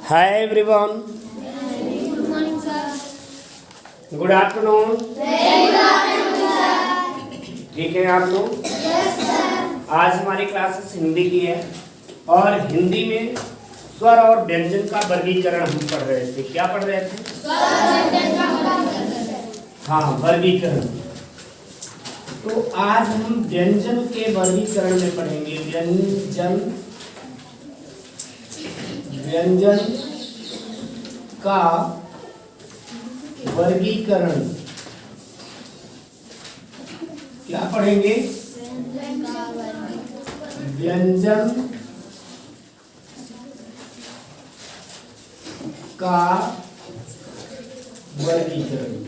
Hi everyone. Good morning, sir. Good afternoon. Very good afternoon, sir. ठीक है आप लोग? Yes, sir. आज हमारी क्लासेस हिंदी की है और हिंदी में स्वर और व्यंजन का वर्गीकरण हम पढ़ रहे थे। क्या पढ़ रहे थे? हाँ, वर्गीकरण। तो आज हम व्यंजन के वर्गीकरण में पढ़ेंगे। व्यंजन का वर्गीकरण क्या पढ़ेंगे? व्यंजन का वर्गीकरण।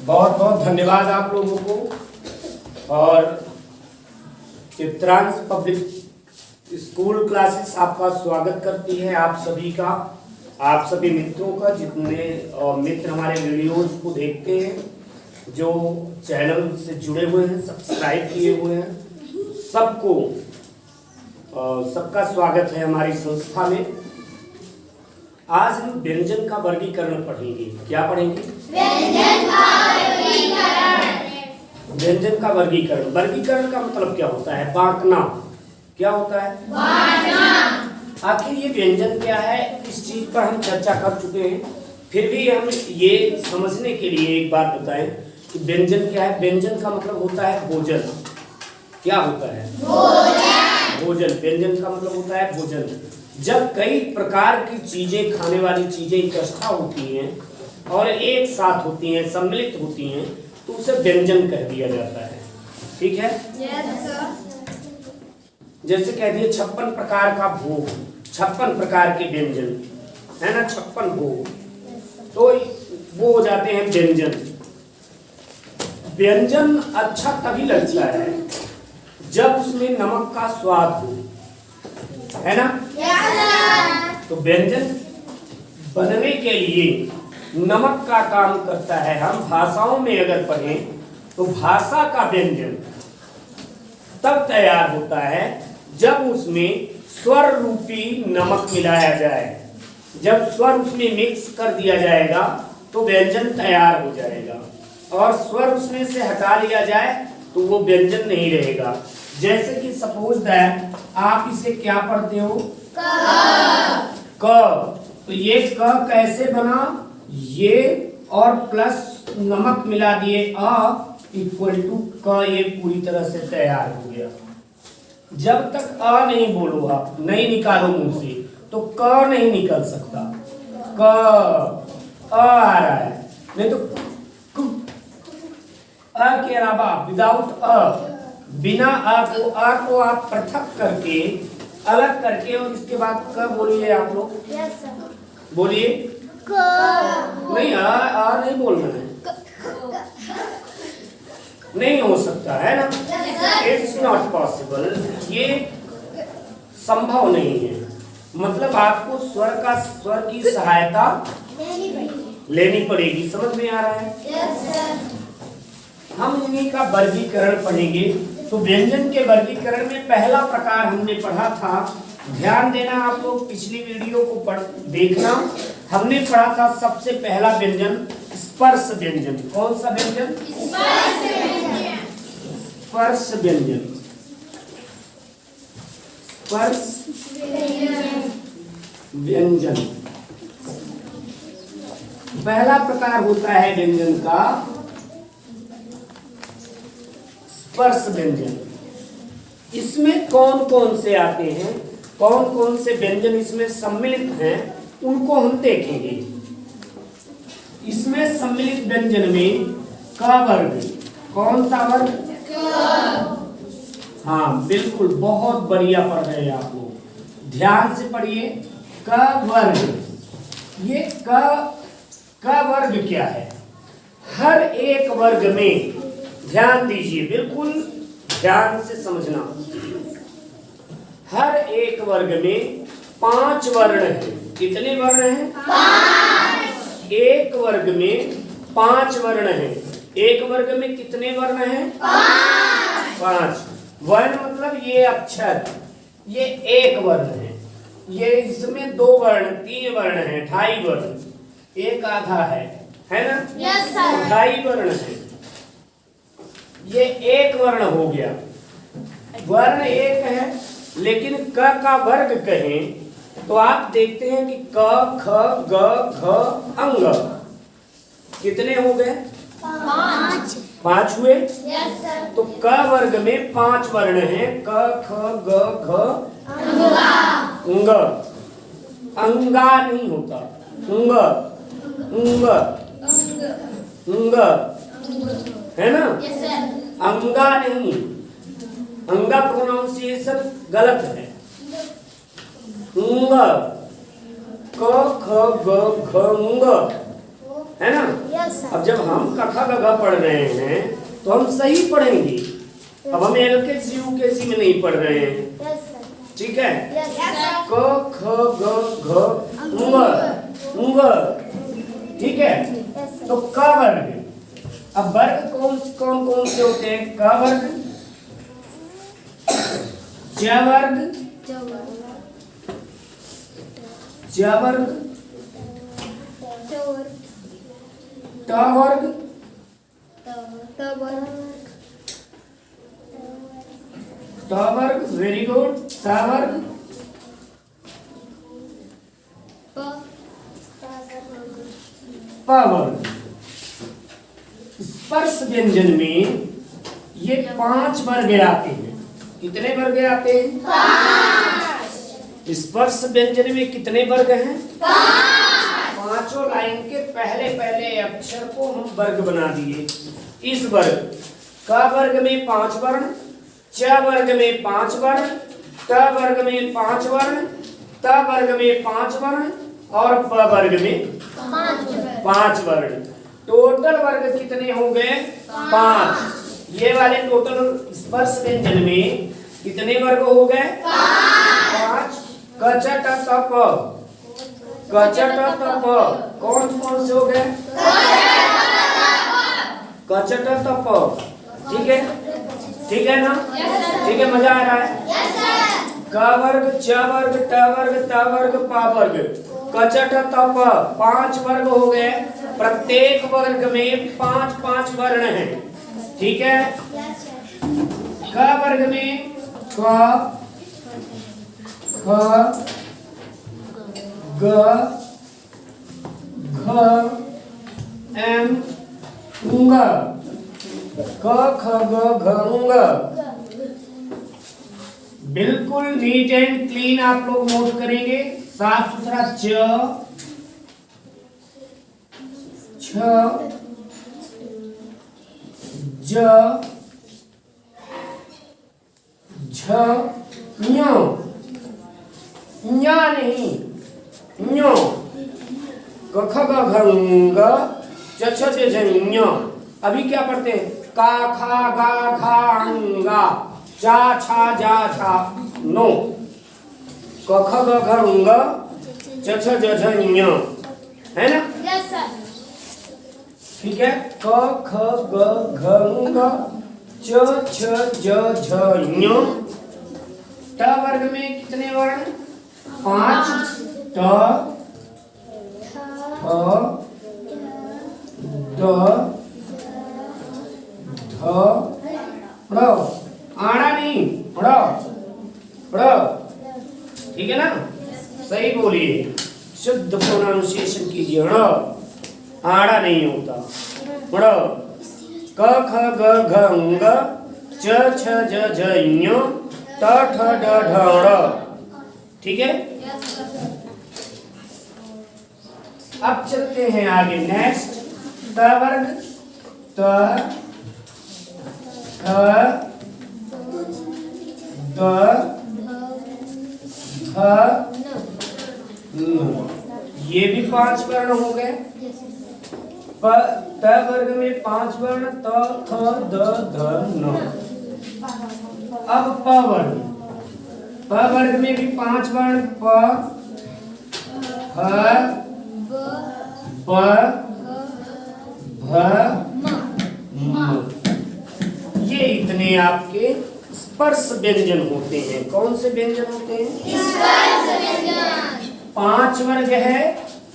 बहुत बहुत धन्यवाद आप लोगों को। और चित्रांश पब्लिक स्कूल क्लासेस आपका स्वागत करती है, आप सभी का, आप सभी मित्रों का, जितने मित्र हमारे वीडियोस को देखते हैं, जो चैनल से जुड़े हुए हैं, सब्सक्राइब किए हुए हैं, सबको सबका स्वागत है हमारी संस्था में। आज हम व्यंजन का वर्गीकरण पढ़ेंगे। क्या पढ़ेंगे? व्यंजन का वर्गीकरण। व्यंजन का वर्गीकरण। वर्गीकरण का मतलब क्या होता है? बांटना। क्या होता है? बांटना। आखिर ये व्यंजन क्या है, इस चीज पर हम चर्चा कर चुके हैं। फिर भी हम ये समझने के लिए एक बात बताएं कि व्यंजन क्या है। व्यंजन का मतलब होता है भोजन। क्या होता है? भोजन। भोजन। व्यंजन का मतलब होता है भोजन। जब कई प्रकार की चीजें, खाने वाली चीजें इकट्ठा होती हैं और एक साथ होती हैं, सम्मिलित होती हैं, तो उसे व्यंजन कह दिया जाता है। ठीक है? Yes, sir. जैसे कह दिए 56 प्रकार का भोग, 56 प्रकार के व्यंजन है ना, 56 भोग, तो वो हो जाते हैं व्यंजन। व्यंजन अच्छा तभी लगता है जब उसमें नमक का स्वाद हो, है ना? Yes, sir. तो व्यंजन बनने के लिए नमक का काम करता है। हम भाषाओं में अगर पढ़ें तो भाषा का व्यंजन तब तैयार होता है जब उसमें स्वर रूपी नमक मिलाया जाए। जब स्वर उसमें मिक्स कर दिया जाएगा तो व्यंजन तैयार हो जाएगा, और स्वर उसमें से हटा लिया जाए तो वो व्यंजन नहीं रहेगा। जैसे कि सपोज दैट आप इसे क्या पढ़ते हो? क। तो ये क कैसे बना? ये और प्लस नमक मिला दिए, अ इक्वल टू क, ये पूरी तरह से तैयार हो गया। जब तक अ नहीं बोलो, आप नहीं निकालो मुंह से, तो क नहीं निकल सकता। क आ रहा है, नहीं तो अ के अलावा विदाउट अ, बिना अ को आप पृथक करके, अलग करके, और इसके बाद क बोलिए आप लोग। Yes, sir. बोलिए। नहीं, आ नहीं बोलना है, नहीं हो सकता है ना। इट्स नॉट पॉसिबल, ये संभव नहीं है। मतलब आपको स्वर की सहायता लेनी पड़ेगी। समझ में आ रहा है? Yes, sir. हम इन्हीं का वर्गीकरण पढ़ेंगे। तो व्यंजन के वर्गीकरण में पहला प्रकार हमने पढ़ा था, ध्यान देना आप लोग, पिछली वीडियो को देखना। हमने पढ़ा था सबसे पहला व्यंजन स्पर्श व्यंजन। कौन सा व्यंजन? स्पर्श व्यंजन। स्पर्श व्यंजन पहला प्रकार होता है व्यंजन का, स्पर्श व्यंजन। इसमें कौन कौन से आते हैं, कौन कौन से व्यंजन इसमें सम्मिलित हैं, उनको हम देखेंगे। इसमें सम्मिलित व्यंजन में क वर्ग। कौन सा वर्ग? हाँ बिल्कुल, बहुत बढ़िया पढ़ रहे हैं आप लोग, ध्यान से पढ़िए। क वर्ग। ये क वर्ग क्या है? हर एक वर्ग में, ध्यान दीजिए, बिल्कुल ध्यान से समझना, हर एक वर्ग में 5 वर्ण हैं। कितने वर्ण हैं? 5। एक वर्ग में 5 वर्ण हैं। एक वर्ग में कितने वर्ण हैं? 5। वर्ण मतलब ये अक्षर, ये एक वर्ण है। ये इसमें 2 वर्ण 3 वर्ण है, 2.5 वर्ण, एक आधा है ना? Yes sir. 2.5 वर्ण है। ये एक वर्ण हो गया, वर्ण एक है। लेकिन क का वर्ग कहें तो आप देखते हैं कि क ख ग घ अंग कितने हो गए? 5 हुए। Yes sir. तो क वर्ग में 5 वर्ण हैं, क ख ग घ अंग। अंगा नहीं होता, अंग अंग अंग, है ना? Yes sir. अंगा नहीं, अंगा प्रोनाउंसिएशन गलत है। अंग, क ख ग घ अंग, है ना? Yes sir. अब जब हम कखा गघा पढ़ रहे हैं तो हम सही पढ़ेंगे। अब हम एलकेजी यूकेजी में नहीं पढ़ रहे हैं, यस सर। ठीक है? Yes sir. क ख ग घ अंग अंग, ठीक है? Yes sir. तो क वर्ग, अब वर्ग कौन कौन से होते हैं? क वर्ग, ज वर्ग, ज वर्ग, ट वर्ग, ट वर्ग, वेरी गुड, ट वर्ग, प वर्ग। स्पर्श व्यंजन में ये 5 वर्ग आते हैं। कितने वर्ग आते हैं? 5। स्पर्श व्यंजन में कितने वर्ग हैं? 5। पांचों लाइन के पहले पहले अक्षर को हम वर्ग बना दिए। इस वर्ग, क वर्ग में 5 वर्ण, च वर्ग में 5 वर्ण, ट वर्ग में 5 वर्ण, त वर्ग में 5 वर्ण और प वर्ग में 5 वर्ण। टोटल वर्ग कितने हो गए? 5। ये वाले टोटल स्पर्श व्यंजन में कितने वर्ग हो गए? 5। कचट तप, कचट तप कौन कौन से हो गए? कचट तप, ठीक है? ठीक है ना? ठीक है, मजा आ रहा है? क वर्ग, च वर्ग, ट वर्ग, त वर्ग, प वर्ग, कचट तप 5 वर्ग हो गए। प्रत्येक वर्ग में 5 वर्ण हैं, ठीक है? क वर्ग में क, ख, ग, घ, एम, उंग, क ख ग घ उंग। बिल्कुल नीट एंड क्लीन आप लोग नोट करेंगे, साफ सुथरा। च, छ, ज, झ, ञ, ञ नहीं, ञ, ग ख ग घ ङ, च छ ज झ ञ। अभी क्या पढ़ते हैं? का खा गा खा अंगा, जा छा जा छा नो, क ख ग घ ङ, च छ ज झ ञ, है ना? Yes sir. ठीक है? क ख ग घ ङ, च छ ज झ ञ। ट वर्ग में कितने वर्ण? 5। ट, ठ, ड, ध, ड़। आड़ा नहीं, ड़, ड़, ठीक है ना? सही बोलिए, शुद्ध प्रोनाउंसिएशन कीजिए। ड़, आड़ा नहीं होता। ड़, क ख ग घ ङ, च छ ज झ ञ, ट ठ ड ढ ड़। ठीक है? अब चलते हैं आगे। नेक्स्ट, त वर्ग, त, थ, द, ध, न। ये भी 5 वर्ण हो गए। त वर्ग में 5 वर्ण, त, थ, द, ध, न। अब प वर्ग, प वर्ग में भी 5 वर्ण, प, ह, ब, भ, ये इतने आपके स्पर्श व्यंजन होते हैं। कौन से व्यंजन होते हैं? स्पर्श व्यंजन। 5 वर्ग है।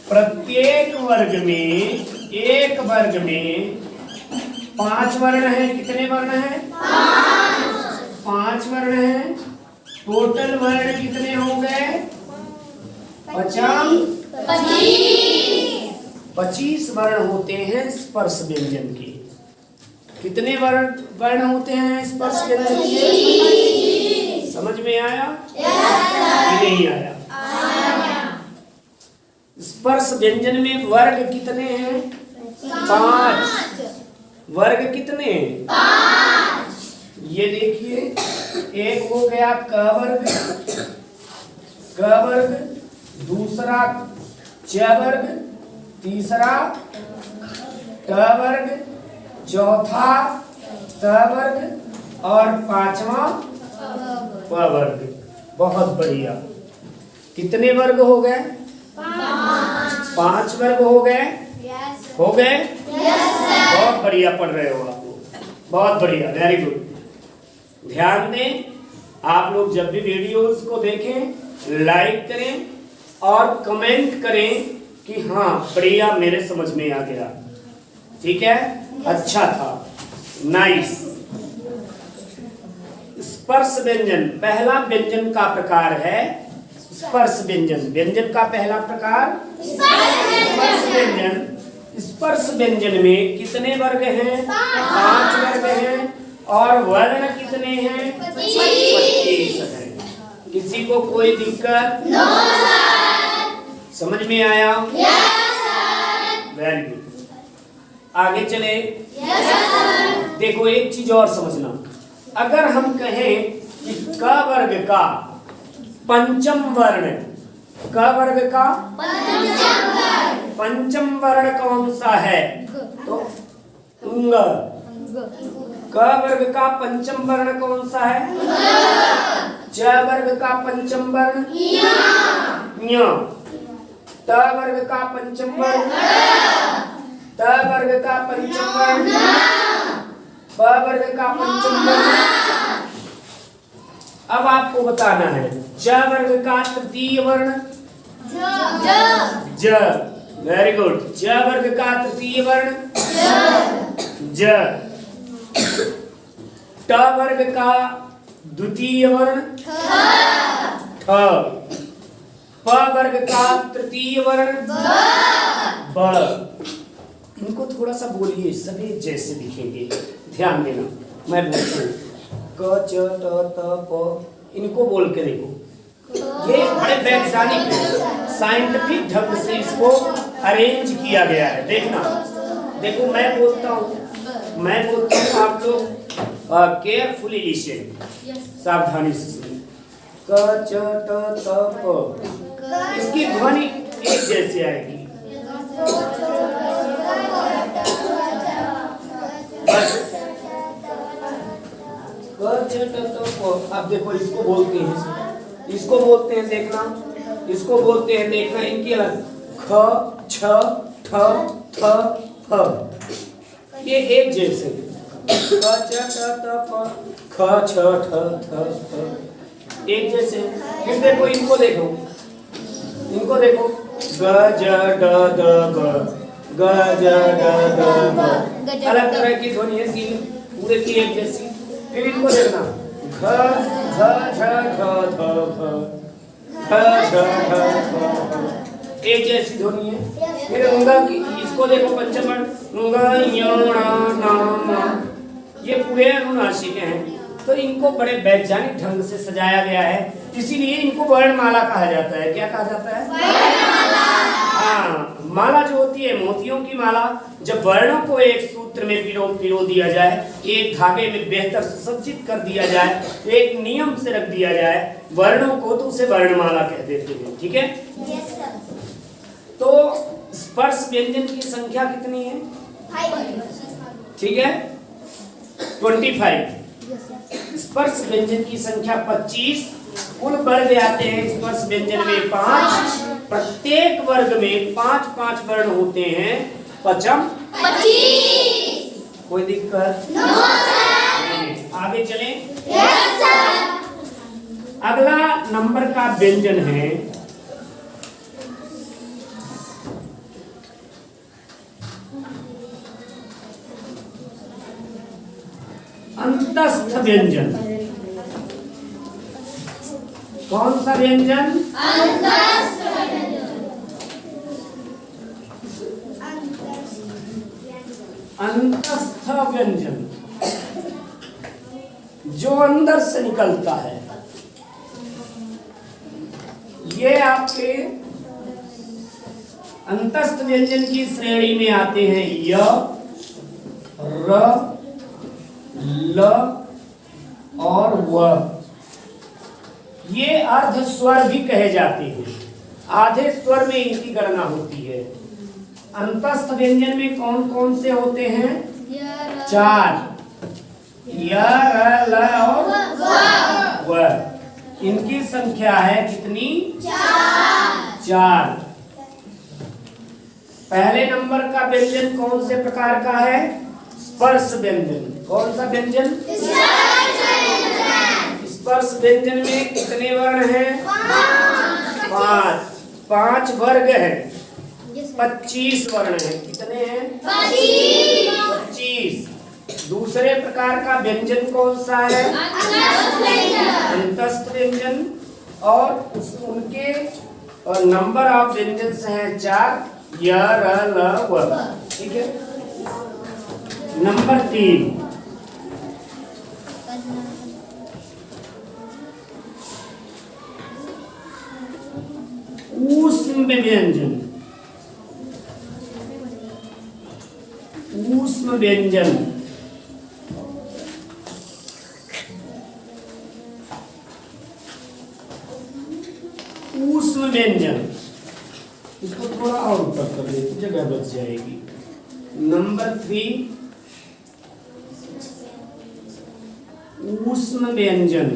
प्रत्येक वर्ग में, एक वर्ग में 5 वर्ण है। कितने वर्ण है? 5 वर्ण है। टोटल वर्ण कितने हो गए? 25 वर्ण होते हैं स्पर्श व्यंजन के। कितने वर्ण होते हैं स्पर्श व्यंजन के? समझ में आया कि नहीं आया? स्पर्श व्यंजन में वर्ग कितने हैं? 5। वर्ग कितने हैं? 5। ये देखिए, एक हो गया क वर्ग, दूसरा च वर्ग, तीसरा ट वर्ग, चौथा त वर्ग और 5वां प वर्ग। बहुत बढ़िया। कितने वर्ग हो गए? 5 वर्ग हो गए। हो गए? बहुत बढ़िया पढ़ रहे हो आप लोग, बहुत बढ़िया, वेरी गुड। ध्यान दें, आप लोग जब भी वीडियोस को देखें लाइक करें और कमेंट करें कि हाँ बढ़िया, मेरे समझ में आ गया। ठीक है, अच्छा था, नाइस। स्पर्श व्यंजन, पहला व्यंजन का प्रकार है स्पर्श व्यंजन। व्यंजन का पहला प्रकार स्पर्श व्यंजन। स्पर्श व्यंजन में कितने वर्ग हैं? 5 वर्ग हैं। और वर्ण कितने हैं? 25 हैं। किसी को कोई दिक्कत? समझ में आया? Very good. आगे चले। देखो एक चीज और समझना, अगर हम कहें कि क वर्ग का पंचम वर्ण, क वर्ग का पंचम वर्ण कौन सा है? तो उंग। क वर्ग का पंचम वर्ण कौन सा है? च वर्ग का पंचम वर्ण ञ। त वर्ग का पंचम वर्ण त वर्ग का पंचम वर्ण प वर्ग का पंचम वर्ण। अब आपको बताना है च वर्ग का तृतीय वर्ण ज। Very good. ज वर्ग का तृतीय वर्ण ज। ट वर्ग का द्वितीय वर्ण ठ। प वर्ग का तृतीय वर्ण ब। इनको थोड़ा सा बोलिए, सभी जैसे दिखेंगे, ध्यान देना। मैं बोलता हूँ क च ट त प, इनको बोल के देखो। ये बड़े वैज्ञानिक साइंटिफिक ढंग से इसको अरेंज किया गया है। देखना, देखो मैं बोलता हूँ, आप लोग केयरफुली लिसन, सावधानी से सुनिए। क च ट त प, इसकी ध्वनि एक जैसे आएगी। अब देखो इसको बोलते हैं, इसको बोलते हैं देखना, इसको बोलते हैं देखना, इनकी अलग ख छ ठ थ फ, ये एक जैसे ख छ ठ त फ, ख छ ठ थ थ, एक जैसे। फिर देखो इनको देखो, इनको देखो ग ज ड द ब, ग ज ड द ब, अलग तरह की ध्वनि है, तीन पूरे की एक जैसी। फिर इनको देखना घ झ झ घ ध भ, घ झ झ घ ध, एक जैसी ध्वनि है। फिर उंगा की, इसको देखो पंचम वर्ण उंगा य ण न म, ये पूरे अनुनासिक हैं। तो इनको बड़े वैज्ञानिक ढंग से सजाया गया है, इसीलिए इनको वर्णमाला कहा जाता है। क्या कहा जाता है? वर्णमाला। हाँ, माला जो होती है मोतियों की माला, जब वर्णों को एक सूत्र में पिरो दिया जाए, एक धागे में बेहतर सुसज्जित कर दिया जाए, एक नियम से रख दिया जाए वर्णों को, तो उसे वर्णमाला कह देते हैं। ठीक है? Yes sir. तो स्पर्श व्यंजन की संख्या कितनी है? 5। ठीक है, 25। स्पर्श व्यंजन की संख्या 25। कुल वर्ग आते हैं स्पर्श व्यंजन में 5। प्रत्येक वर्ग में 5-5 वर्ण होते हैं। पचम 25। कोई दिक्कत? No sir. नहीं। आगे चलें। Yes sir. अगला नंबर का व्यंजन है अंतस्थ व्यंजन। कौन सा व्यंजन? अंतस्थ अंतस्थ व्यंजन, जो अंदर से निकलता है। ये आपके अंतस्थ व्यंजन की श्रेणी में आते हैं य, र, ल और व। ये अर्ध स्वर भी कहे जाते हैं। आधे स्वर में इनकी गणना होती है। अंतस्थ व्यंजन में कौन कौन से होते हैं? चार, य, र, ल और व। इनकी संख्या है कितनी? चार। पहले नंबर का व्यंजन कौन से प्रकार का है? स्पर्श व्यंजन। कौन सा व्यंजन? स्पर्श व्यंजन में कितने वर्ण हैं? 5। 5 वर्ग है, 25 वर्ण है। कितने हैं? 25। दूसरे प्रकार का व्यंजन कौन सा है? अंतस्थ व्यंजन। और उनके नंबर ऑफ व्यंजन हैं 4, य, र, ल, व। ठीक है। नंबर 3, ऊष्म व्यंजन। ऊष्म व्यंजन ऊष्म व्यंजन, इसको थोड़ा और ऊपर कर देते, जगह बच जाएगी। नंबर 3, ऊष्म व्यंजन।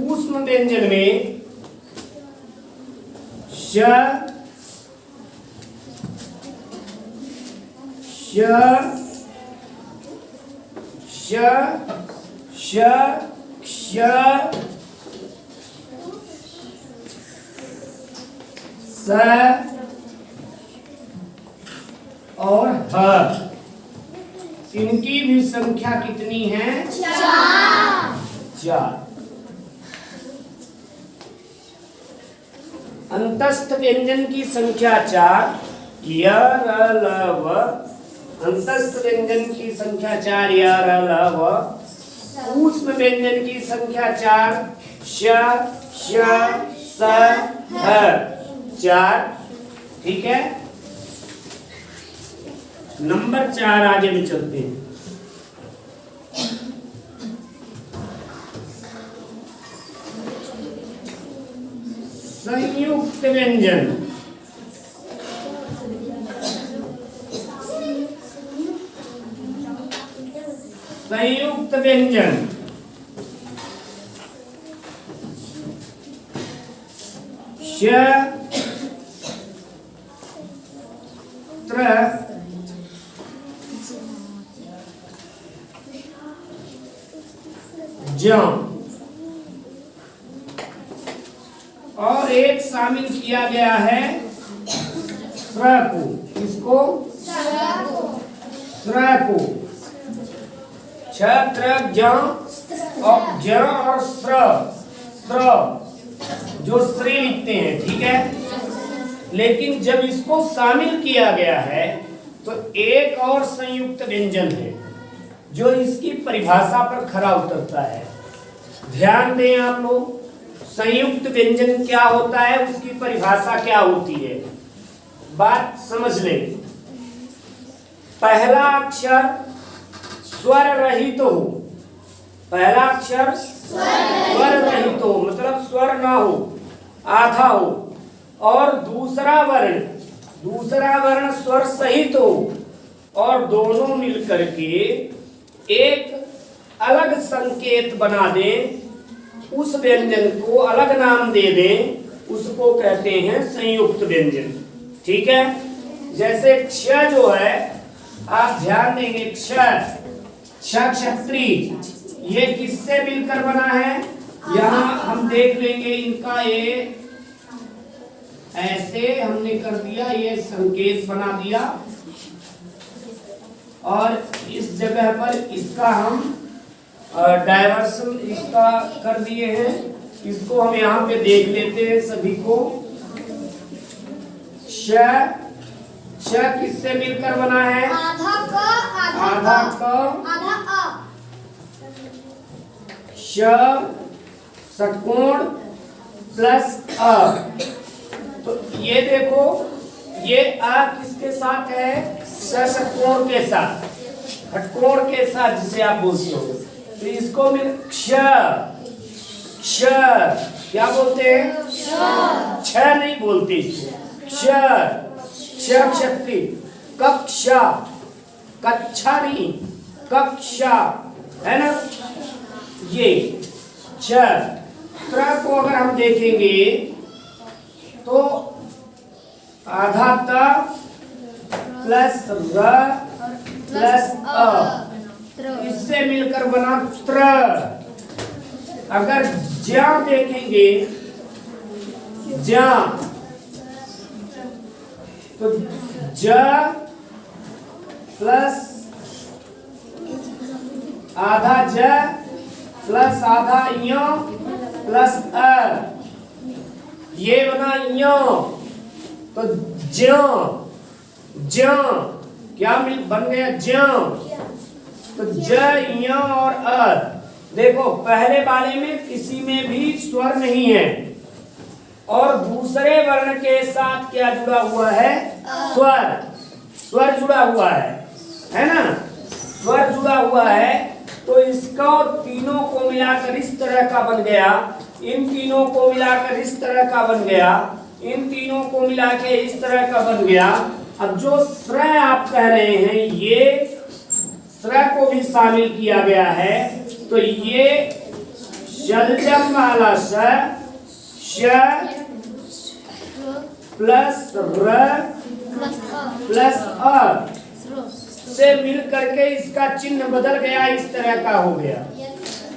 ऊष्म व्यंजन में श, श, श, श, क्ष, स और ह। इनकी भी संख्या कितनी है? 4। अंतस्थ व्यंजन की संख्या 4, य, र, ल, व। अंतस्थ व्यंजन की संख्या 4, य, र, ल, व। ऊष्म व्यंजन की संख्या 4, श, श, स, ह। 4। ठीक है। नंबर 4 आगे में चलते हैं। संयुक्त व्यंजन। संयुक्त व्यंजन श, त्र, ज और एक शामिल किया गया है स्र को। इसको स्र को छत्र ज और स्र जो श्री लिखते हैं। ठीक है। लेकिन जब इसको शामिल किया गया है तो एक और संयुक्त व्यंजन है जो इसकी परिभाषा पर खरा उतरता है। ध्यान दें आप लोग, संयुक्त व्यंजन क्या होता है, उसकी परिभाषा क्या होती है, बात समझ लें। पहला अक्षर स्वर रहित हो। पहला अक्षर स्वर रहित हो मतलब स्वर ना हो, आधा हो। और दूसरा वर्ण स्वर सहित हो और दोनों मिलकर के एक अलग संकेत बना दें उस व्यंजन को अलग नाम दे दें, उसको कहते हैं संयुक्त व्यंजन। ठीक है, जैसे क्ष जो है, आप ध्यान देंगे, क्ष क्षत्री, ये किससे मिलकर बना है? यहाँ हम देख लेंगे इनका, ये ऐसे हमने कर दिया, ये संकेत बना दिया, और इस जगह पर इसका हम डायवर्सन इसका कर दिए हैं। इसको हम यहाँ पे देख लेते हैं सभी को। श किससे मिलकर बना है? आधा क, आधा क, आधा अ। श षटकोण प्लस अ। तो ये देखो, ये आ किसके साथ है? षटकोण के साथ, षटकोण के साथ जिसे आप बोलते हो। तो इसको मिल क्ष, क्ष क्या बोलते हैं? छ नहीं बोलते इसको, क्ष क्षत्री। कक्षा, कक्षा नहीं, कक्षा है ना, ये छ। त्र को अगर हम देखेंगे तो आधा त प्लस र प्लस अ, इससे मिलकर बना त्र। अगर ज्या देखेंगे, ज्या, तो ज प्लस आधा ज प्लस आधा य प्लस अ, ये बना य। तो ज्य, ज्य क्या मिल बन गया? ज्य। तो ज, य और अ। देखो, पहले वाले में किसी में भी स्वर नहीं है, और दूसरे वर्ण के साथ क्या जुड़ा हुआ है? स्वर, स्वर जुड़ा हुआ है ना, स्वर जुड़ा हुआ है। तो इसका और तीनों को मिलाकर इस तरह का बन गया, इन तीनों को मिलाकर इस तरह का बन गया, इन तीनों को मिला के इस तरह का बन गया। अब जो श्रय आप कह रहे हैं, ये श्रय को भी शामिल किया गया है। तो ये शलजम वाला श प्लस र प्लस अ से मिल करके इसका चिन्ह बदल गया, इस तरह का हो गया।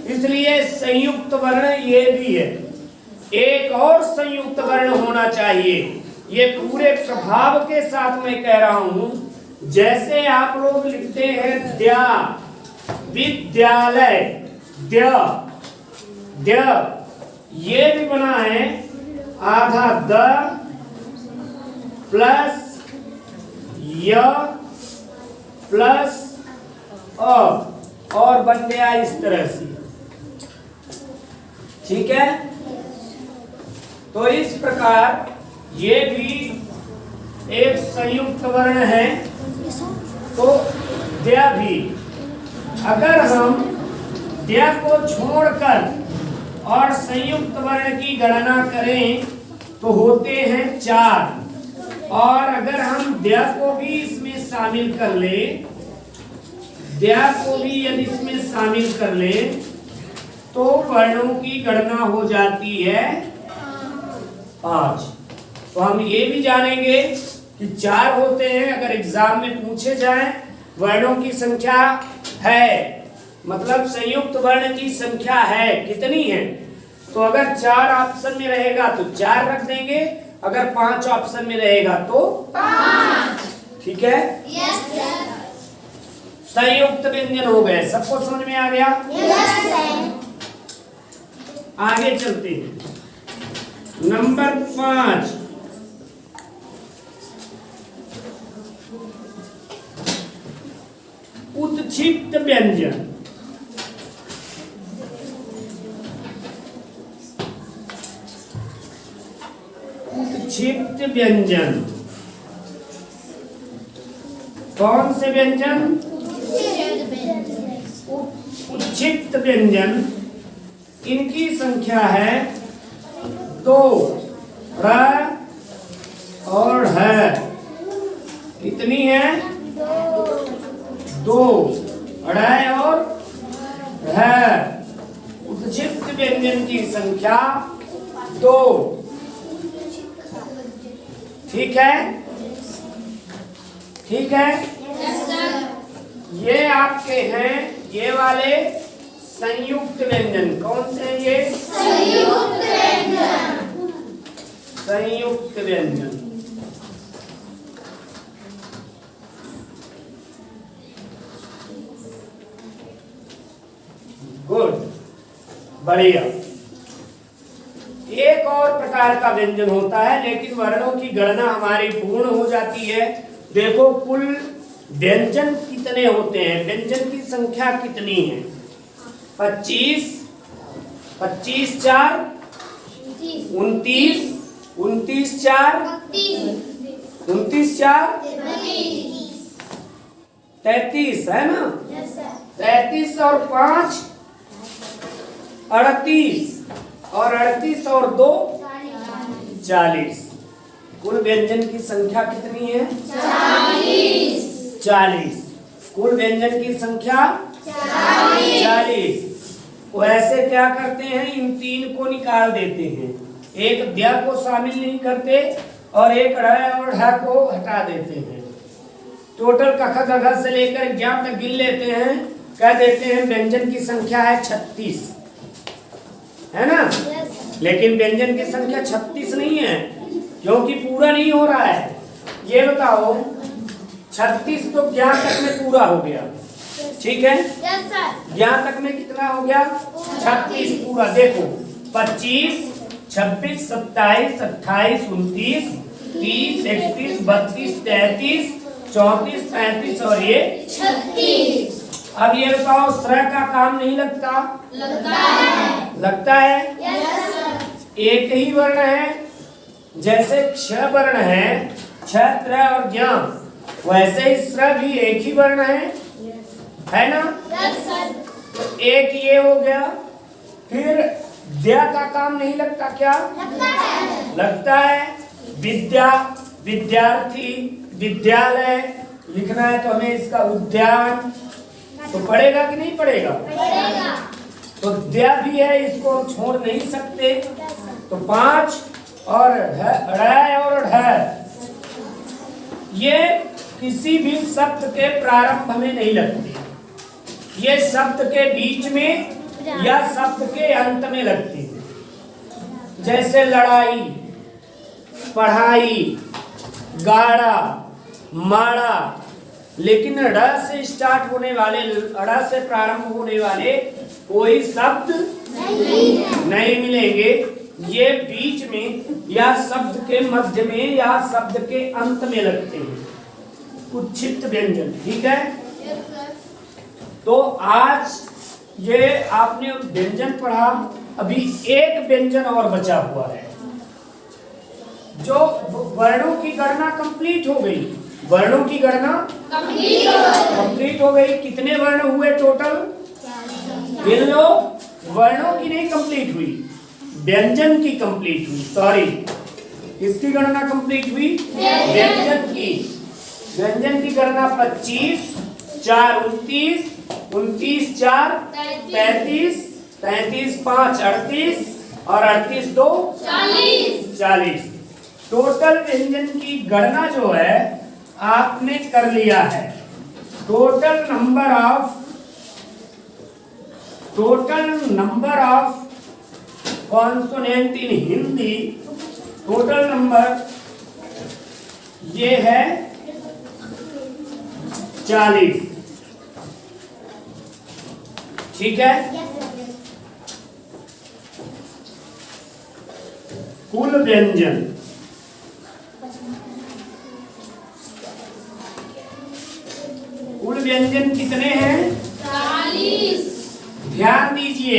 इसलिए संयुक्त वर्ण ये भी है। एक और संयुक्त वर्ण होना चाहिए, ये पूरे प्रभाव के साथ मैं कह रहा हूं। जैसे आप लोग लिखते हैं द्या, विद्यालय, द्य, द्य, ये भी बना है आधा द प्लस य प्लस अ, और बन गया इस तरह से। ठीक है, तो इस प्रकार ये भी एक संयुक्त वर्ण है। तो द्या भी, अगर हम द्या को छोड़कर और संयुक्त वर्ण की गणना करें तो होते हैं 4, और अगर हम द्या को भी इसमें शामिल कर ले, द्या को भी यदि इसमें शामिल कर ले, तो वर्णों की गणना हो जाती है 5। तो हम ये भी जानेंगे कि 4 होते हैं। अगर एग्जाम में पूछे जाए वर्णों की संख्या है, मतलब संयुक्त वर्ण की संख्या है, कितनी है, तो अगर 4 ऑप्शन में रहेगा तो 4 रख देंगे, अगर 5 ऑप्शन में रहेगा तो 5। ठीक है, यस सर, संयुक्त व्यंजन हो गए। सबको समझ में आ गया? Yes sir. आगे चलते हैं। नंबर 5, उत्क्षिप्त व्यंजन। उत्क्षिप्त व्यंजन कौन से व्यंजन? उत्क्षिप्त व्यंजन, इनकी संख्या है 2, र और है। कितनी है? 2, ड़ और है। उत्क्षिप्त व्यंजन की संख्या 2। ठीक है, ठीक है। ये आपके हैं ये वाले संयुक्त व्यंजन। कौन से हैं ये? संयुक्त व्यंजन। संयुक्त व्यंजन। गुड, बढ़िया। एक और प्रकार का व्यंजन होता है, लेकिन वर्णों की गणना हमारी पूर्ण हो जाती है। देखो कुल व्यंजन कितने होते हैं, व्यंजन की संख्या कितनी है? 25, 25 4 29, 29 4 29 4 33 है ना? 33 और 5 38 और 38 और 2 40। कुल व्यंजन की संख्या कितनी है? 40। कुल व्यंजन की संख्या 40। वैसे क्या करते हैं, इन 3 को निकाल देते हैं। एक द्या को शामिल नहीं करते और एक ढ़ और ढ को हटा देते हैं। टोटल कख गघ से लेकर ज्ञा तक गिन लेते हैं, कह देते हैं व्यंजन की संख्या है 36, है ना? लेकिन व्यंजन की संख्या 36 नहीं है, क्योंकि पूरा नहीं हो रहा है। ये बताओ 36 तो ज्ञा तक में पूरा हो गया, ठीक है? ज्ञा तक में कितना हो गया? 36 पूरा। देखो 25 26 27 28 29 30 31 32 33 34 35 और ये 36। अब ये बताओ स्र का काम नहीं लगता? लगता है। एक ही वर्ण है, जैसे क्ष वर्ण है, क्ष त्र और ज्ञ, वैसे ही स्र भी एक ही वर्ण है ना? एक ये हो गया। फिर द्या का काम नहीं लगता क्या? लगता है। विद्या, विद्यार्थी, विद्यालय लिखना है तो हमें इसका उद्यान तो पढ़ेगा कि नहीं पढ़ेगा? तो द्या भी है, इसको हम छोड़ नहीं सकते। तो 5 और ढ और ढ, ये किसी भी शब्द के प्रारंभ में नहीं लगती, ये शब्द के बीच में या शब्द के अंत में लगती है। जैसे लड़ाई, पढ़ाई, गाड़ा, माड़ा। लेकिन ड़ से स्टार्ट होने वाले, ड़ से प्रारंभ होने वाले कोई शब्द नहीं मिलेंगे। ये बीच में या शब्द के मध्य में या शब्द के अंत में लगते हैं, उच्छिष्ट व्यंजन। ठीक है, तो आज ये आपने व्यंजन पढ़ा। अभी एक व्यंजन और बचा हुआ है, जो वर्णों की गणना कंप्लीट हो गई। वर्णों की गणना कंप्लीट हो गई। कितने वर्ण हुए टोटल? गिन लो। वर्णों की नहीं कंप्लीट हुई, व्यंजन की कंप्लीट हुई। सॉरी, किसकी गणना कंप्लीट हुई? व्यंजन की। व्यंजन की गणना 25 4 29 29 4 35 35 5 38 और 38 2 40। टोटल व्यंजन की गणना जो है आपने कर लिया है। Total number of consonant in Hindi, total number ये है 40। ठीक है, कुल व्यंजन व्यंजन कितने हैं? 40। ध्यान दीजिए,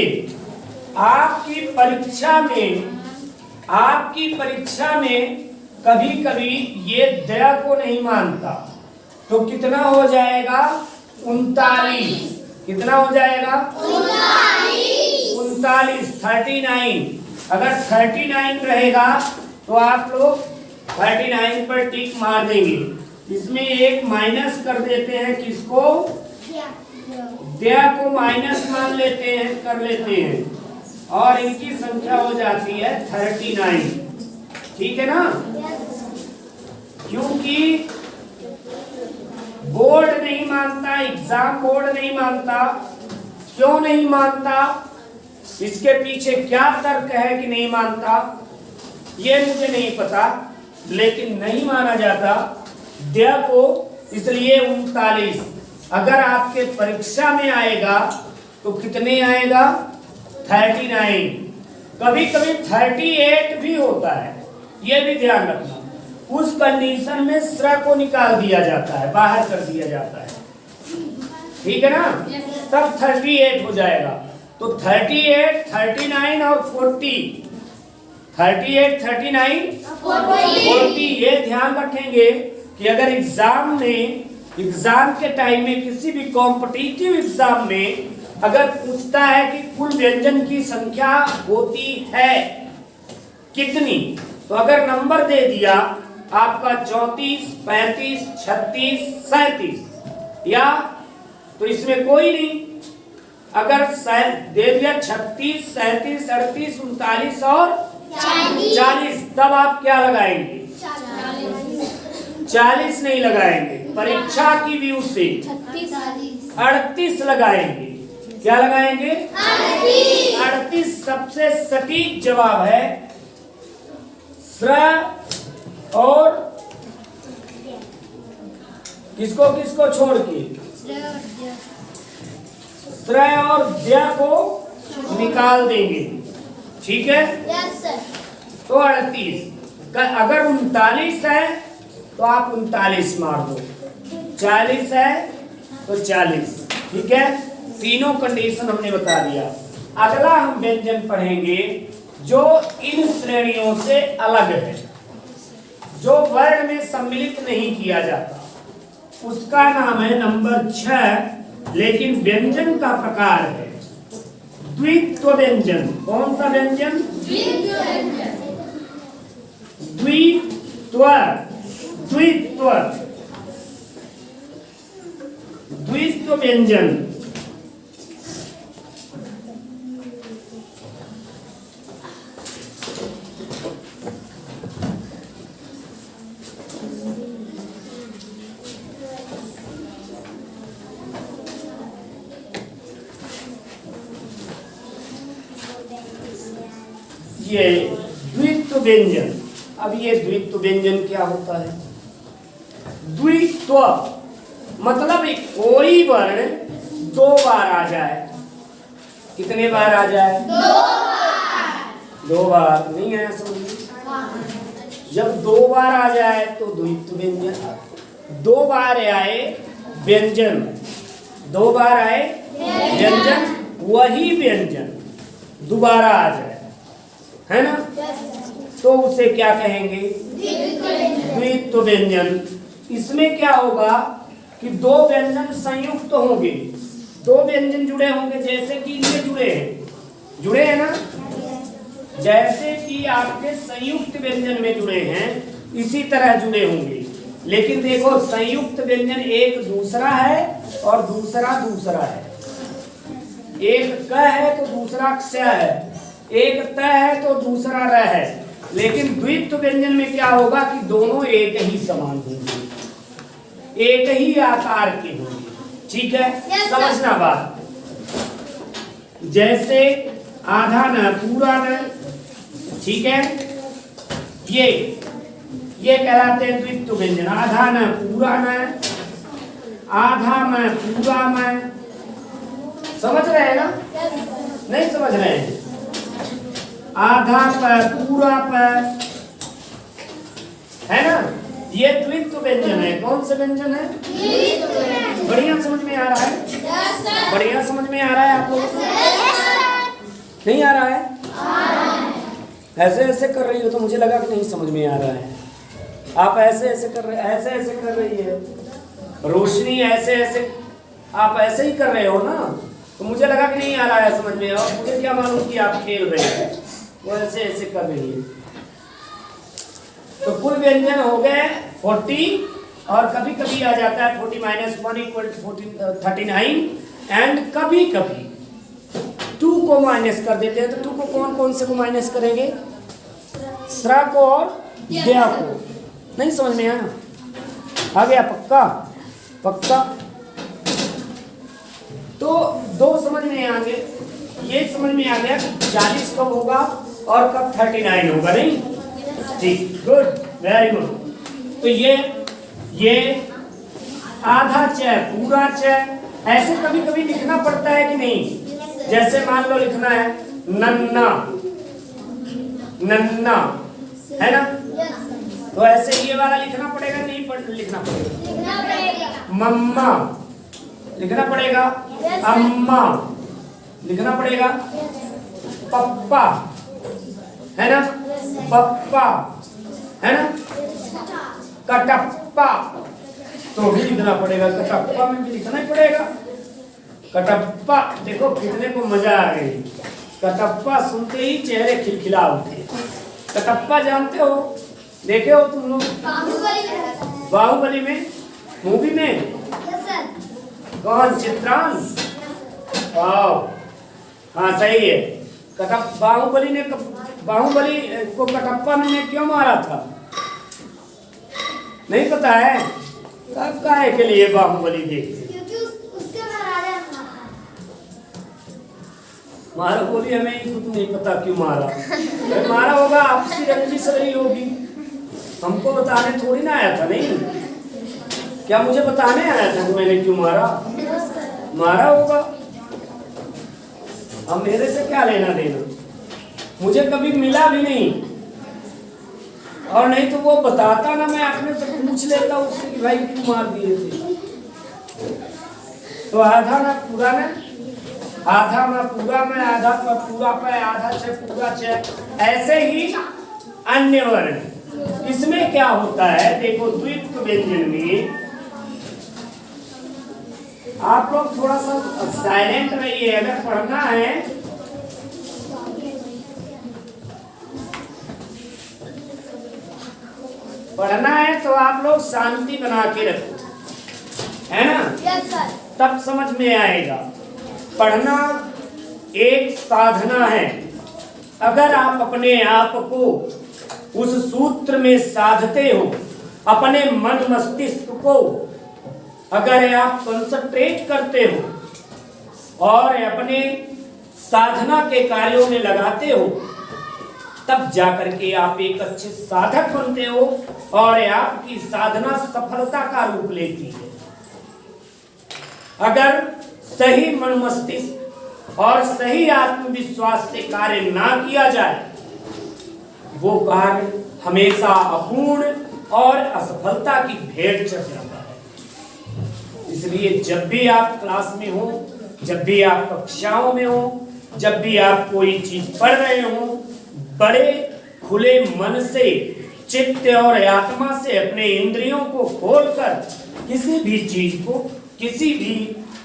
आपकी परीक्षा में कभी कभी ये दया को नहीं मानता, तो कितना हो जाएगा? 39। कितना हो जाएगा? 39 39। अगर 39 रहेगा तो आप लोग 39 पर टिक मार देंगे। इसमें एक माइनस कर देते हैं, किसको? दया को माइनस मान लेते हैं, कर लेते हैं। और इनकी संख्या हो जाती है 39। ठीक है ना? क्योंकि बोर्ड नहीं मानता, एग्जाम बोर्ड नहीं मानता। क्यों नहीं मानता, इसके पीछे क्या तर्क है कि नहीं मानता, ये मुझे नहीं पता, लेकिन नहीं माना जाता द्य को, इसलिए 39। अगर आपके परीक्षा में आएगा तो कितने आएगा? 39। कभी कभी 38 भी होता है, ये भी ध्यान रखना। उस कंडीशन में स्र को निकाल दिया जाता है, बाहर कर दिया जाता है। ठीक है ना? तब 38 हो जाएगा। तो 38, 39 और 40, 38, 39, 40। ये ध्यान रखेंगे कि अगर एग्जाम के टाइम में किसी भी कॉम्पिटिटिव एग्जाम में अगर पूछता है कि कुल व्यंजन की संख्या होती है कितनी, तो अगर नंबर दे दिया आपका 34, 35, 36, 37, या तो इसमें कोई नहीं। अगर दे दिया 36, 37, 38, 39 और 40, तब आप क्या लगाएंगे? 40 नहीं लगाएंगे, परीक्षा की व्यू से 38 लगाएंगे। क्या लगाएंगे? 38 सबसे सटीक जवाब है। स्र और किसको किसको छोड़ के? स्र और द्य को निकाल देंगे। ठीक है? Yes sir. तो 38। अगर 39 है तो आप 39 मार दो, 40 है तो 40। ठीक है? तीनों कंडीशन हमने बता दिया। अगला हम व्यंजन पढ़ेंगे जो इन श्रेणियों से अलग है, जो वर्ण में सम्मिलित नहीं किया जाता। उसका नाम है नंबर 6, लेकिन व्यंजन का प्रकार है द्वित्व व्यंजन। कौन सा व्यंजन? द्वित्व। द्वित्व द्वित्व व्यंजन। ये द्वित्व व्यंजन। अब ये द्वित्व व्यंजन क्या होता है? द्वित्व मतलब कोई वर्ण 2 बार आ जाए। कितने बार आ जाए? 2 बार। नहीं आया समझ में? जब 2 बार आ जाए तो द्वित्व व्यंजन। 2 बार आए व्यंजन, 2 बार आए व्यंजन, वही व्यंजन दोबारा आ जाए, है ना? तो उसे क्या कहेंगे? द्वित्व व्यंजन। इसमें क्या होगा कि 2 व्यंजन संयुक्त होंगे, 2 व्यंजन जुड़े होंगे, जैसे कि ये जुड़े हैं ना? जैसे कि आपके संयुक्त व्यंजन में जुड़े हैं, इसी तरह जुड़े होंगे। लेकिन देखो, संयुक्त व्यंजन एक दूसरा है और दूसरा है। एक क है तो दूसरा क्ष है, एक त है तो दूसरा र है। लेकिन द्वित्व व्यंजन में क्या होगा कि दोनों एक ही समान होंगे, एक ही आकार के होंगे। ठीक है? समझना बात। जैसे आधा न पूरा न। ठीक है? ये कहलाते हैं द्वित्व व्यंजन। आधा न पूरा न, आधा में पूरा में। समझ रहे हैं ना? नहीं समझ रहे हैं? आधा पर पूरा पर, है ना? ये द्वित्व व्यंजन है। कौन सा व्यंजन है? बढ़िया समझ में आ रहा है? बढ़िया समझ में आ रहा है आप लोगों को? नहीं आ रहा है? ऐसे ऐसे कर रही हो तो मुझे लगा कि नहीं समझ में आ रहा है। आप ऐसे ऐसे कर रही है रोशनी, ऐसे आप ऐसे ही कर रहे हो ना, तो मुझे लगा कि नहीं आ रहा है समझ में। और मुझे क्या मालूम कि आप खेल रहे हैं, वो ऐसे कर रही है। तो कुल व्यंजन हो गए 40, और कभी कभी आ जाता है 40 - 1 = 39, एंड कभी कभी 2 को माइनस कर देते हैं, तो टू को कौन कौन से को माइनस करेंगे? स्रा को और द्या को। नहीं समझ में आया? आ गया पक्का? पक्का। तो दो समझ में आ गए, ये समझ में आ गया कि 40 कब होगा और कब 39 होगा, नहीं? ठीक, गुड, वेरी गुड। तो ये आधा च पूरा च, ऐसे कभी कभी लिखना पड़ता है कि नहीं? जैसे मान लो लिखना है नन्ना, नन्ना, है ना? तो ऐसे ये वाला लिखना पड़ेगा, नहीं लिखना पड़ेगा? मम्मा लिखना पड़ेगा, अम्मा लिखना पड़ेगा, पप्पा, है ना? पप्पा, है ना? कटप्पा तो भी लिखना पड़ेगा, कटप्पा में भी लिखना ही पड़ेगा। कटप्पा, देखो कितने को मजा आ गई। कटप्पा सुनते ही चेहरे खिलखिला उठे। कटप्पा जानते हो, देखे हो तुम लोग? बाहुबली में, मूवी में। कौन? चित्रांश। हाँ सही है। बाहुबली ने बाहुबली को कटप्पा ने क्यों मारा था? नहीं पता है? कब काहे के लिए बाहुबली देखते? क्योंकि उसके महाराजा मारा बोली, हमें ही खुद नहीं पता क्यों मारा। मारा होगा, आपसी रंजिश रही होगी, हमको बताने थोड़ी ना आया था। नहीं, क्या मुझे बताने आया था कि मैंने क्यों मारा? मारा होगा। अब मेरे से क्या लेना देना? मुझे कभी मिला भी नहीं, और नहीं तो वो बताता ना, मैं अपने से पूछ लेता उससे कि भाई क्यों मार दिए थे। तो आधा ना पूरा में, आधा में पूरा में, आधा पर पूरा पे, आधा छ पूरा छ, ऐसे ही अन्य वर्ण। इसमें क्या होता है देखो, द्वित्व व्यंजन में आप लोग थोड़ा सा साइलेंट रहिए। अगर पढ़ना है तो आप लोग शांति बना के रखो, है ना? Yes sir. तब समझ में आएगा। पढ़ना एक साधना है। अगर आप अपने आप को उस सूत्र में साधते हो, अपने मन मस्तिष्क को अगर आप कंसंट्रेट करते हो और अपने साधना के कार्यों में लगाते हो, तब जाकर के आप एक अच्छे साधक बनते हो और आपकी साधना सफलता का रूप लेती है। अगर सही मन मस्तिष्क और सही आत्मविश्वास से कार्य ना किया जाए, वो कार्य हमेशा अपूर्ण और असफलता की भेंट चढ़ जाता है। इसलिए जब भी आप क्लास में हो, जब भी आप कक्षाओं में हो, जब भी आप कोई चीज पढ़ रहे हो, बड़े खुले मन से, चित्त और आत्मा से अपने इंद्रियों को खोलकर किसी भी चीज को, किसी भी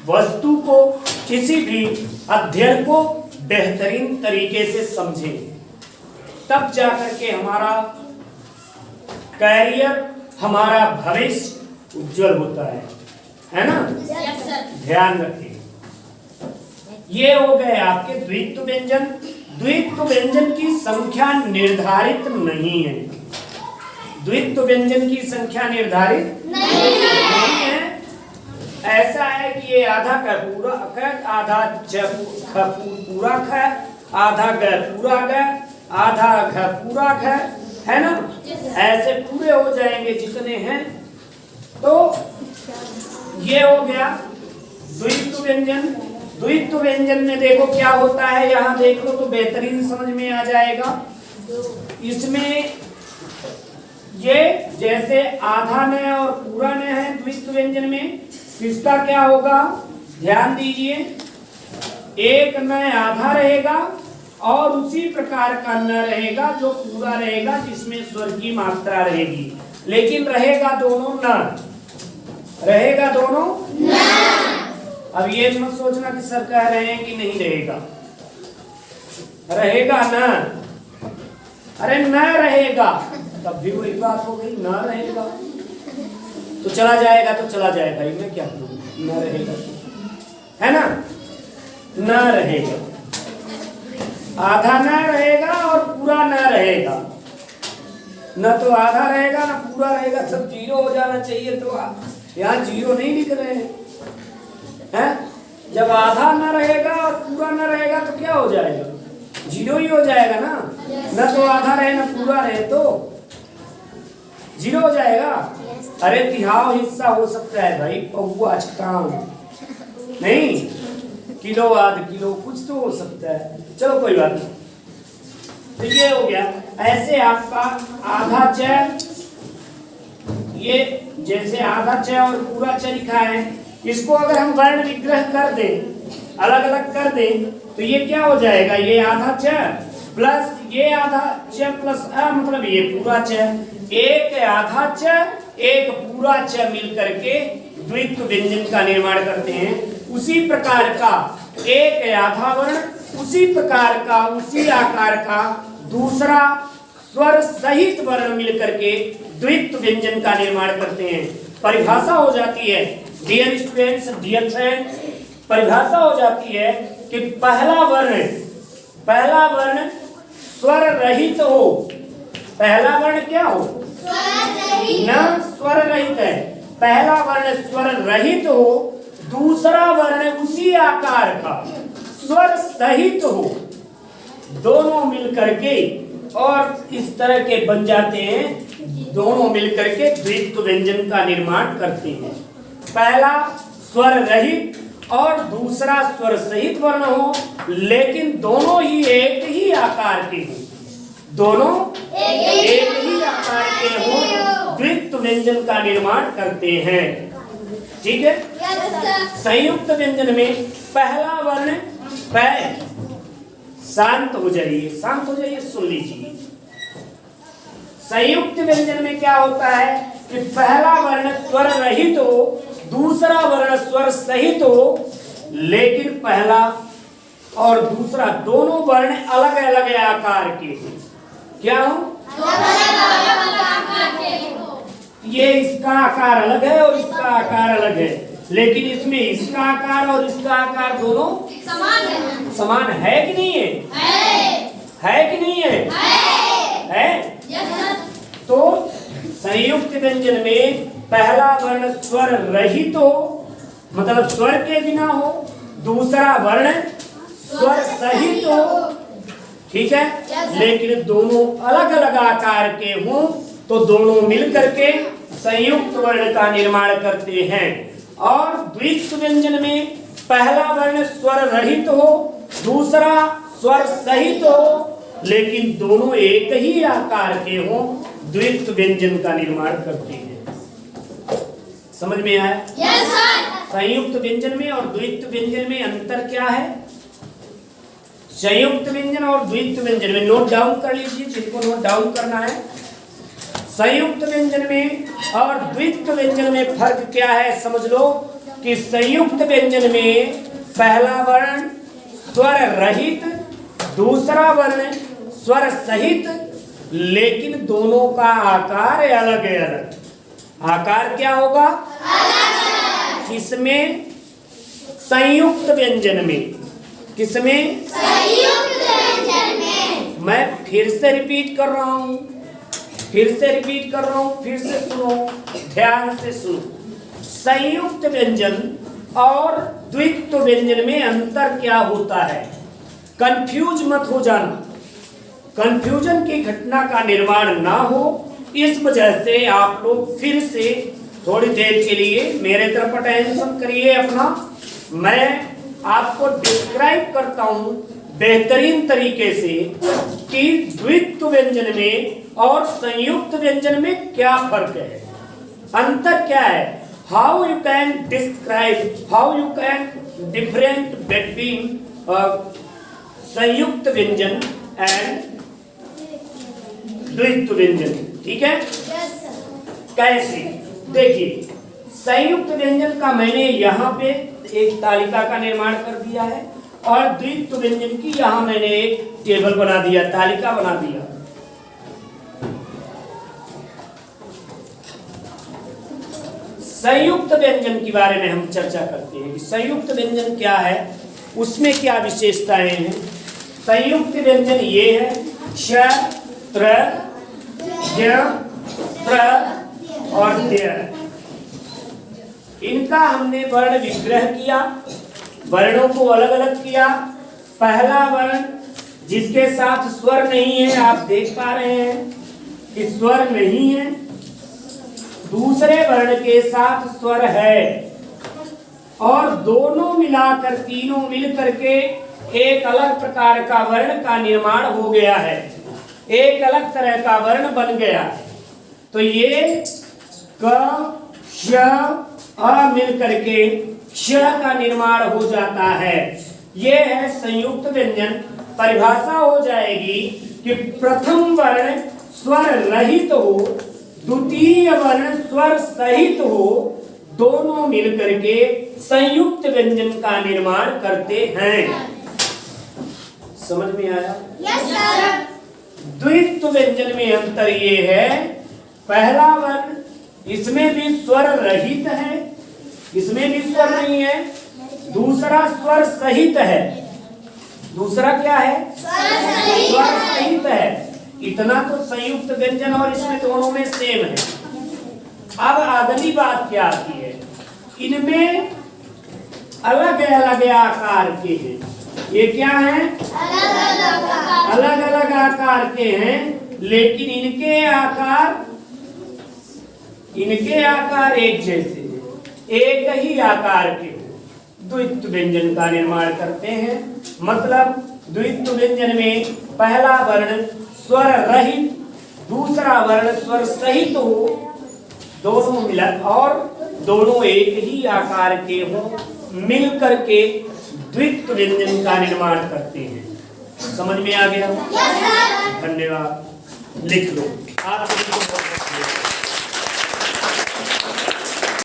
वस्तु को, किसी भी अध्ययन को बेहतरीन तरीके से समझें। तब जाकर के हमारा कैरियर, हमारा भविष्य उज्जवल होता है ना? Yes sir. ध्यान रखिए। ये हो गए आपके द्वित्व व्यंजन। द्वित्व व्यंजन की संख्या निर्धारित नहीं है। द्वित्व व्यंजन की संख्या निर्धारित नहीं है। ऐसा है कि ये आधा का पूरा क, आधा पूरा ख, आधा ग पूरा ग, आधा घ पूरा घ, है ना? ऐसे पूरे हो जाएंगे जितने हैं। तो ये हो गया द्वित्व व्यंजन। द्वित्व व्यंजन में देखो क्या होता है, यहाँ देख लो तो बेहतरीन समझ में आ जाएगा। इसमें ये जैसे आधा न और पूरा न है द्वित्व व्यंजन में, इसका क्या होगा? ध्यान दीजिए, एक न आधा रहेगा और उसी प्रकार का न रहेगा जो पूरा रहेगा, जिसमें स्वर की मात्रा रहेगी, लेकिन रहेगा दोनों न, रहेगा दोनों न। अब ये मत सोचना कि सर कह रहे हैं कि नहीं रहेगा, रहेगा न। अरे न रहेगा, तब भी वही बात हो गई, न रहेगा तो चला जाएगा, तो चला जाएगा, मैं क्या करूं? न रहेगा, है ना? न रहेगा। आधा न रहेगा और पूरा न रहेगा, न तो आधा रहेगा न पूरा रहेगा, सब जीरो हो जाना चाहिए। तो यहाँ जीरो नहीं लिख रहे हैं। जब आधा न रहेगा और पूरा न रहेगा तो क्या हो जाएगा? जीरो ही हो जाएगा ना। न तो आधा रहे न पूरा रहे तो जीरो हो जाएगा। अरे तिहाव हिस्सा हो सकता है भाई, पौवा काम नहीं, किलो आध किलो कुछ तो हो सकता है। चलो कोई बात नहीं, तो ये हो गया। ऐसे आपका आधा च, ये जैसे आधा च और पूरा च लिखा है, इसको अगर हम वर्ण विग्रह कर दें, अलग अलग कर दें, तो ये क्या हो जाएगा? ये आधा च प्लस ये आधा च प्लस अ, मतलब ये पूरा च। एक आधा च एक पूरा च मिल करके द्वित्व व्यंजन का निर्माण करते हैं। उसी प्रकार का एक आधा वर्ण, उसी प्रकार का उसी आकार का दूसरा स्वर सहित वर्ण मिल करके द्वित्व व्यंजन का निर्माण करते हैं। परिभाषा हो जाती है डियर स्टूडेंट्स, डियर फ्रेंड्स, परिभाषा हो जाती है कि पहला वर्ण स्वर रहित हो। पहला वर्ण क्या हो? न स्वर रहित है। पहला वर्ण स्वर रहित हो, दूसरा वर्ण उसी आकार का स्वर सहित हो, दोनों मिलकर के और इस तरह के बन जाते हैं। दोनों मिलकर के द्वित्व व्यंजन का निर्माण करते हैं। पहला स्वर रहित और दूसरा स्वर सहित वर्ण हो, लेकिन दोनों ही एक ही आकार के हो, दोनों एक ही आकार के हो, द्वित्व व्यंजन का निर्माण करते हैं। ठीक है। संयुक्त व्यंजन में पहला वर्ण शांत हो जाइए, शांत हो जाइए, सुन लीजिए। संयुक्त व्यंजन में क्या होता है कि पहला वर्ण स्वर रहित हो, दूसरा वर्ण स्वर सहित हो, लेकिन पहला और दूसरा दोनों वर्ण अलग अलग आकार के हो। क्या हो? ये इसका आकार अलग है और इसका आकार अलग है, लेकिन इसमें इसका आकार और इसका आकार दोनों समान है कि नहीं है? है कि नहीं है? है। तो संयुक्त व्यंजन में पहला वर्ण स्वर रहित हो, मतलब स्वर के बिना हो, दूसरा वर्ण स्वर सहित हो, ठीक है, लेकिन दोनों अलग अलग आकार के हों, तो दोनों मिलकर के संयुक्त वर्ण का निर्माण करते हैं। और द्वित्व व्यंजन में पहला वर्ण स्वर रहित हो, दूसरा स्वर सहित हो, लेकिन दोनों एक ही आकार के हों, द्वित्व व्यंजन का निर्माण करते हैं। समझ में आया? Yes sir. संयुक्त व्यंजन में और द्वित्व व्यंजन में अंतर क्या है? संयुक्त व्यंजन और द्वित्व व्यंजन में नोट डाउन कर लीजिए, जिनको नोट डाउन करना है। संयुक्त व्यंजन में और द्वित्व व्यंजन में फर्क क्या है समझ लो कि संयुक्त व्यंजन में पहला वर्ण स्वर रहित, दूसरा वर्ण स्वर सहित, लेकिन दोनों का आकार अलग अलग। आकार क्या होगा? किसमें? संयुक्त व्यंजन में। किसमें? संयुक्त व्यंजन में। मैं फिर से रिपीट कर रहा हूं, फिर से सुनो, ध्यान से सुनो। संयुक्त व्यंजन और द्वित्व व्यंजन में अंतर क्या होता है? कंफ्यूज मत हो जाना, कंफ्यूजन की घटना का निर्माण ना हो, इस वजह से आप लोग फिर से थोड़ी देर के लिए मेरे तरफ अटेंशन करिए अपना। मैं आपको डिस्क्राइब करता हूं बेहतरीन तरीके से कि द्वित्व व्यंजन में और संयुक्त व्यंजन में क्या फर्क है, अंतर क्या है। How you can describe, how you can different between संयुक्त व्यंजन एंड द्वित्व व्यंजन। ठीक है? कैसे? देखिए, संयुक्त व्यंजन का मैंने यहाँ पे एक तालिका का निर्माण कर दिया है और द्वित्व व्यंजन की यहाँ मैंने एक टेबल बना दिया, तालिका बना दिया। संयुक्त व्यंजन के बारे में हम चर्चा करते हैं कि संयुक्त व्यंजन क्या है, उसमें क्या विशेषताएं हैं। संयुक्त व्यंजन ये है श, त्र, ज, प्र और द्य। इनका हमने वर्ण विग्रह किया, वर्णों को अलग अलग किया। पहला वर्ण जिसके साथ स्वर नहीं है, आप देख पा रहे हैं कि स्वर नहीं है। दूसरे वर्ण के साथ स्वर है और दोनों मिलाकर, तीनों मिलकर के एक अलग प्रकार का वर्ण का निर्माण हो गया है, एक अलग तरह का वर्ण बन गया। तो ये क, श, अ मिल करके क्ष का निर्माण हो जाता है। ये है संयुक्त व्यंजन। परिभाषा हो जाएगी कि प्रथम वर्ण स्वर रहित हो, द्वितीय वर्ण स्वर सहित हो, दोनों मिलकर के संयुक्त व्यंजन का निर्माण करते हैं। समझ में आया? Yes sir. द्वित्व व्यंजन में अंतर ये है, पहला वर्ण इसमें भी स्वर रहित है, इसमें भी स्वर नहीं है। दूसरा स्वर सहित है। दूसरा क्या है? स्वर सहित है। इतना तो संयुक्त व्यंजन और इसमें दोनों में सेम है। अब अगली बात क्या आती है, इनमें अलग अलग आकार के हैं। ये क्या है? अलग अलग आकार के हैं, लेकिन इनके आकार एक जैसे हैं, एक ही आकार के द्वित्व व्यंजन का निर्माण करते हैं। मतलब द्वित्व व्यंजन में पहला वर्ण स्वर रहित, दूसरा वर्ण स्वर सहित हो, दोनों मिला और दोनों एक ही आकार के हो, मिल करके द्वित्व व्यंजन का निर्माण करते हैं। समझ में आ गया? धन्यवाद। लिख लो आप।